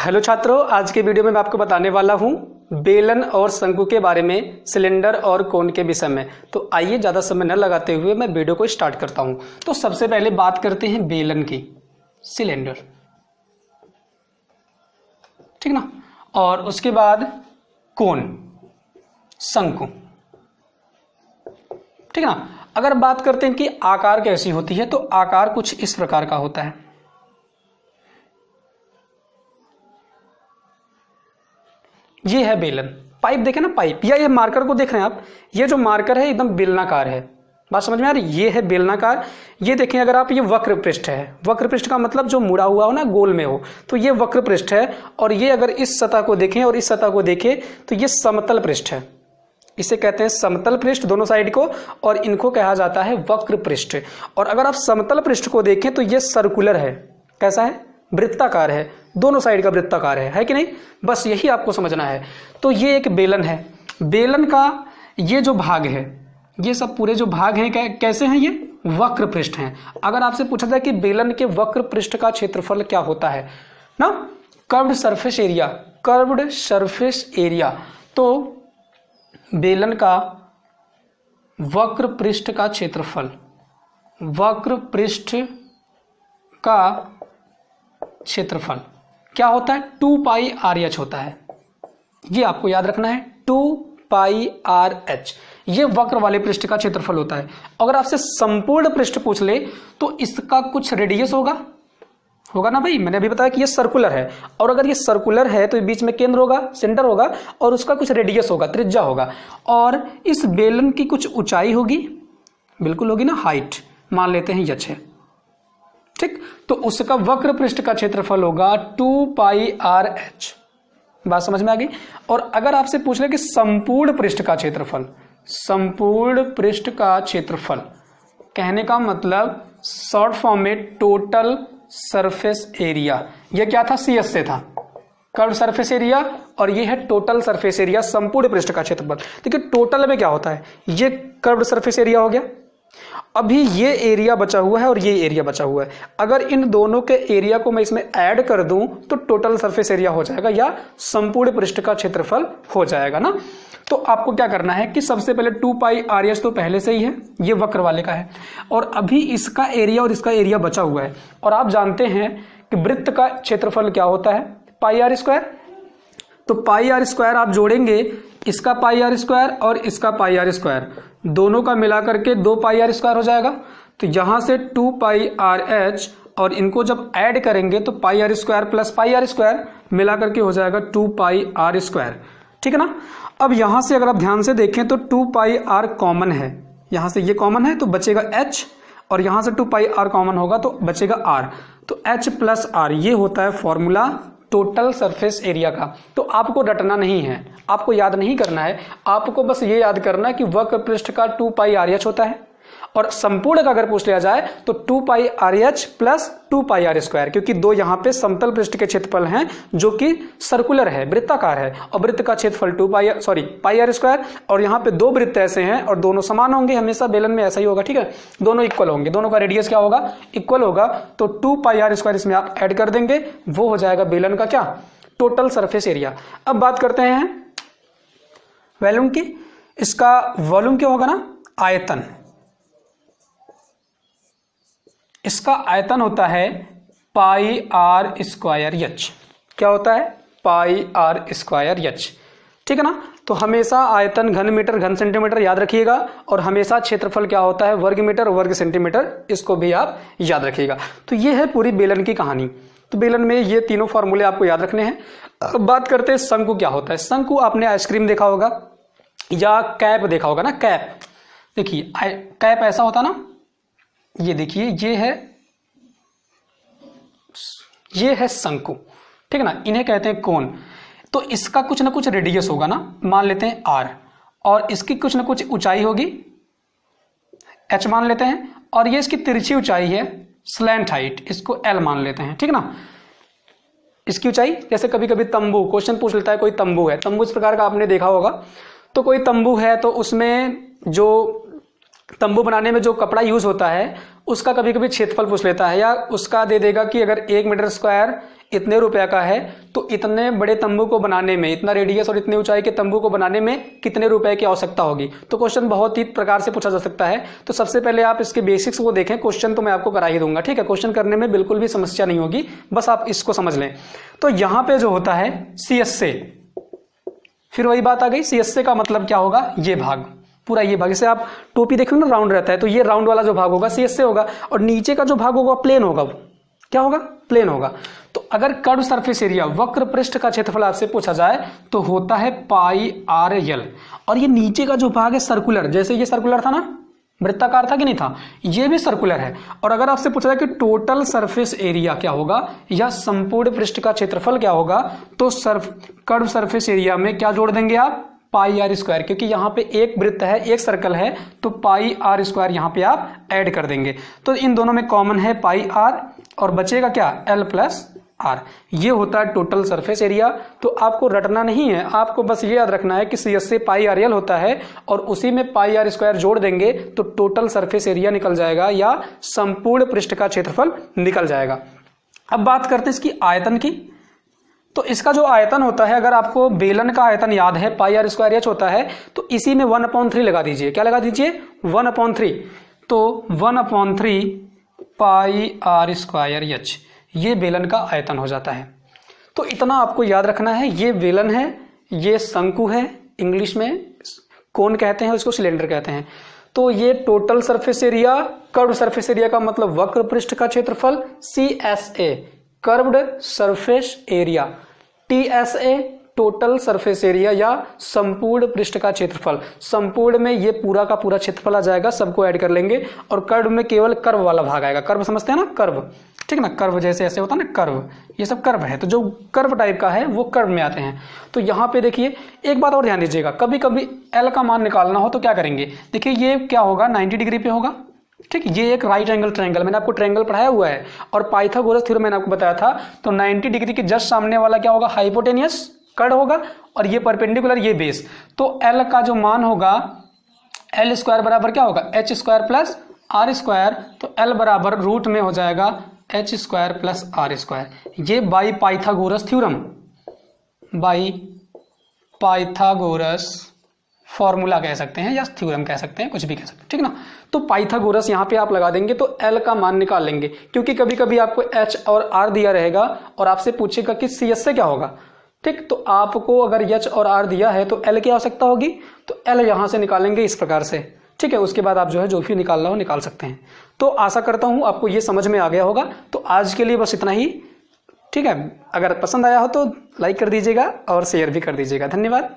Hello छात्रों, आज के वीडियो में मैं आपको बताने वाला हूं बेलन और शंकु के बारे में, सिलेंडर और कोन के विषय में। तो आइए ज़्यादा समय न लगाते हुए मैं वीडियो को स्टार्ट करता हूं। तो सबसे पहले बात करते हैं बेलन की, सिलेंडर, ठीक ना, और उसके बाद कोन, शंकु, ठीक ना। अगर बात करते हैं कि आकार कैसी होती है, तो आकार कुछ इस प्रकार का होता है। ये है बेलन। पाइप देखें ना, पाइप, या ये मार्कर को देख रहे हैं आप, ये जो मार्कर है एकदम बेलनाकार है। बात समझ में आ रही? ये है बेलनाकार। ये देखें अगर आप, ये वक्र पृष्ठ है। वक्र पृष्ठ का मतलब जो मुड़ा हुआ हो ना, गोल में हो, तो ये वक्र पृष्ठ है। और ये अगर इस सतह को देखें और इस सतह को देखें तो ये समतल पृष्ठ है। इसे कहते हैं समतल पृष्ठ दोनों साइड को, और इनको कहा जाता है वक्र पृष्ठ। और अगर आप समतल पृष्ठ को देखें तो ये सर्कुलर है। कैसा है? वृत्ताकार है। दोनों साइड का वृत्ताकार है कि नहीं? बस यही आपको समझना है। तो ये एक बेलन है। बेलन का ये जो भाग है, ये सब पूरे जो भाग हैं कैसे हैं? ये वक्र पृष्ठ हैं। अगर आपसे पूछा जाए कि बेलन के वक्र पृष्ठ का क्षेत्रफल क्या होता है ना, curved surface area, curved surface area, तो बेलन का वक्र पृष्ठ का क्षेत्रफल, वक्र पृष्ठ का क्षेत्रफल क्या होता है? 2 पाई आर एच होता है। ये आपको याद रखना है, 2 पाई आर एच, ये वक्र वाले पृष्ठ का क्षेत्रफल होता है। अगर आपसे संपूर्ण पृष्ठ पूछ ले तो इसका कुछ रेडियस होगा ना भाई। मैंने अभी बताया कि ये सर्कुलर है, और अगर ये सर्कुलर है तो बीच में केंद्र होगा, सेंटर होगा, और उसका कुछ रेडियस होगा, त्रिज्या होगा। और इस बेलन की कुछ ऊंचाई होगी, बिल्कुल होगी ना, हाइट मान लेते हैं h है, ठीक। तो उसका वक्र पृष्ठ का क्षेत्रफल होगा 2 पाई आर एच। बात समझ में आ गई? और अगर आपसे पूछ ले कि संपूर्ण पृष्ठ का क्षेत्रफल, संपूर्ण पृष्ठ का क्षेत्रफल कहने का मतलब शॉर्ट फॉर्म में टोटल सरफेस एरिया। ये क्या था? CS से था, कर्व सरफेस एरिया, और ये है टोटल सरफेस एरिया, संपूर्ण पृष्ठ का क्षेत्रफल। देखिए टोटल में क्या होता है, ये कर्व सरफेस एरिया हो गया। अभी ये एरिया बचा हुआ है और ये एरिया बचा हुआ है। अगर इन दोनों के एरिया को मैं इसमें ऐड कर दूं तो टोटल सरफेस एरिया हो जाएगा, या संपूर्ण पृष्ठ का क्षेत्रफल हो जाएगा ना। तो आपको क्या करना है कि सबसे पहले 2 पाई आर एच तो पहले से ही है, ये वक्र वाले का है, और अभी इसका एरिया और इसका एरिया बचा हुआ है। और आप जानते हैं कि वृत्त का क्षेत्रफल क्या होता है? पाई आर स्क्वायर। तो पाई आर स्क्वायर आप जोड़ेंगे, इसका पाई आर स्क्वायर और इसका पाई आर स्क्वायर, दोनों का मिलाकर के 2 पाई आर स्क्वायर हो जाएगा। तो यहां से 2 पाई आर एच, और इनको जब ऐड करेंगे तो pi R square plus pi R square मिलाकर के हो जाएगा 2 पाई आर स्क्वायर, ठीक है ना। अब यहां से अगर आप ध्यान से देखें तो 2 पाई आर कॉमन है, यहां से ये कॉमन है तो बचेगा h, और यहां से 2 पाई आर कॉमन होगा तो बचेगा r। तो h प्लस r ये होता है फॉर्मूला टोटल सरफेस एरिया का। तो आपको रटना नहीं है, आपको याद नहीं करना है, आपको बस ये याद करना है कि वक्र पृष्ठ का 2 पाई आर एच होता है, और संपूर्ण का अगर पूछ लिया जाए तो 2 pi R H plus 2 pi R square, क्योंकि दो यहाँ पे समतल पृष्ठ के क्षेत्रफल हैं जो कि सर्कुलर है, वृत्ताकार है, और वृत्त का क्षेत्रफल पाई आर स्क्वायर। और यहाँ पे दो वृत्त ऐसे हैं और दोनों समान होंगे, हमेशा बेलन में ऐसा ही होगा, ठीक है, दोनों इक्वल होंगे, दोनों का रेडियस क्या होगा? इक्वल होगा। तो 2 पाई आर स्क्वायर इसमें आप ऐड कर देंगे, वो हो जाएगा बेलन का क्या? Total surface area. अब बात करते हैं वॉल्यूम की। इसका वॉल्यूम क्या होगा ना? आयतन। इसका आयतन होता है पाई आर स्क्वायर एच। क्या होता है? पाई आर स्क्वायर एच, ठीक है ना। तो हमेशा आयतन घन मीटर घन सेंटीमीटर याद रखिएगा, और हमेशा क्षेत्रफल क्या होता है? वर्ग मीटर वर्ग सेंटीमीटर, इसको भी आप याद रखिएगा। तो ये है पूरी बेलन की कहानी। तो बेलन में ये तीनों फॉर्मूले आपको याद रखने हैं। अब बात करते हैं शंकु क्या होता है। शंकु आपने आइसक्रीम देखा होगा या कैप देखा होगा ना, कैप। देखिए कैप ऐसा होता ना, ये देखिए ये है शंकु, ठीक है ना। इन्हें कहते हैं कोन। तो इसका कुछ ना कुछ रेडियस होगा ना, मान लेते हैं r, और इसकी कुछ ना कुछ ऊंचाई होगी, h मान लेते हैं, और ये इसकी तिरछी ऊंचाई है, स्लैंट हाइट, इसको l मान लेते हैं, ठीक है ना। इसकी ऊंचाई, जैसे कभी कभी तंबू, क्वेश्चन पूछ लेता है कोई तंबू है, तंबू इस प्रकार का आपने देखा होगा। तो कोई तंबू है तो उसमें जो तंबू बनाने में जो कपड़ा यूज होता है उसका कभी कभी क्षेत्रफल पूछ लेता है, या उसका दे देगा कि अगर 1 मीटर स्क्वायर इतने रुपए का है, तो इतने बड़े तंबू को बनाने में, इतना रेडियस और इतनी ऊंचाई के तंबू को बनाने में कितने रुपए की आवश्यकता होगी। तो क्वेश्चन बहुत ही प्रकार से पूछा जा सकता है। तो सबसे पहले आप इसके बेसिक्स को देखें, क्वेश्चन तो मैं आपको करा ही दूंगा, ठीक है। क्वेश्चन करने में बिल्कुल भी समस्या नहीं होगी, बस आप इसको समझ लें। तो यहां पे जो होता है CSA, फिर वही बात आ गई, CSA का मतलब क्या होगा, ये भाग, पूरा ये भाग। जैसे आप टोपी देख रहे हो ना, राउंड रहता है, तो ये राउंड वाला जो भाग होगा CSA होगा, और नीचे का जो भाग होगा प्लेन होगा, क्या होगा, प्लेन होगा। तो अगर कर्व सरफेस एरिया, वक्र पृष्ठ का क्षेत्रफल आपसे पूछा जाए तो होता है पाई आर एल। और ये नीचे का जो भाग है सर्कुलर, जैसे ये सर्कुलर था ना, वृत्ताकार था कि नहीं था, ये भी सर्कुलर है। और अगर आपसे पूछा जाए कि टोटल सरफेस एरिया क्या होगा या संपूर्ण पृष्ठ का क्षेत्रफल क्या होगा, तो कर्व सरफेस एरिया में क्या जोड़ देंगे आप, पाई आर स्क्वायर, क्योंकि यहाँ पे एक वृत्त है, एक सर्कल है, तो पाई आर स्क्वायर यहाँ पे आप ऐड कर देंगे। तो इन दोनों में कॉमन है पाई आर, और बचेगा क्या, एल प्लस आर। ये होता है टोटल सरफेस एरिया। तो आपको रटना नहीं है, आपको बस ये याद रखना है कि CSA पाई आर एल होता है, और उसी में पाई आर स्क्वायर जोड़ देंगे तो टोटल सरफेस एरिया निकल जाएगा, या संपूर्ण पृष्ठ का क्षेत्रफल निकल जाएगा। अब बात करते हैं इसकी आयतन की। तो इसका जो आयतन होता है, अगर आपको बेलन का आयतन याद है, पाई आर स्क्वायर एच होता है, तो इसी में 1/3 लगा दीजिए। क्या लगा दीजिए, 1/3। तो 1/3 पाई आर स्क्वायर एच, ये बेलन का आयतन हो जाता है। तो इतना आपको याद रखना है, ये बेलन है, ये शंकु है, इंग्लिश में कोन कहते हैं, उसको सिलेंडर कहते हैं। तो ये total surface area, curved surface area का मतलब वक्र पृष्ठ का क्षेत्रफल, CSA curved surface area, TSA total surface area या संपूर्ण पृष्ठ का क्षेत्रफल। संपूर्ण में ये पूरा का पूरा क्षेत्रफल आ जाएगा, सबको ऐड कर लेंगे, और कर्व में केवल कर्व वाला भाग आएगा। कर्व समझते हैं ना, कर्व, ठीक ना, कर्व जैसे ऐसे होता है ना, कर्व, ये सब कर्व है। तो जो कर्व टाइप का है वो कर्व में आते हैं। तो यहाँ पे देखिए एक बात और ध्यान दीजिएगा, कभी कभी एल का मान निकालना हो तो क्या करेंगे, देखिए ये क्या होगा, 90 डिग्री पे होगा, ठीक। ये एक राइट एंगल ट्रायंगल, मैंने आपको ट्रायंगल पढ़ाया हुआ है, और पाइथागोरस थ्योरम मैंने आपको बताया था। तो 90 डिग्री के जस्ट सामने वाला क्या होगा, हाइपोटेनियस कर्ण होगा, और ये परपेंडिकुलर, ये बेस। तो एल का जो मान होगा, एल स्क्वायर बराबर क्या होगा, H square plus R square. तो एल बराबर रूट में हो जाएगा H square plus R square. ये by Pythagoras theorem, by Pythagoras formula कह सकते हैं, या थ्योरम कह सकते हैं, कुछ भी कह सकते हैं, ठीक ना। तो पाइथागोरस यहाँ पे आप लगा देंगे तो एल का मान निकाल लेंगे, क्योंकि कभी कभी आपको एच और आर दिया रहेगा और आपसे पूछेगा कि CSA क्या होगा, ठीक। तो आपको अगर एच और आर दिया है तो एल की आवश्यकता होगी, तो एल यहां से निकालेंगे इस प्रकार से, ठीक है। उसके बाद आप जो है जो भी निकालना हो निकाल सकते हैं। तो आशा करता हूं आपको ये समझ में आ गया होगा। तो आज के लिए बस इतना ही, ठीक है। अगर पसंद आया हो तो लाइक कर दीजिएगा और शेयर भी कर दीजिएगा। धन्यवाद।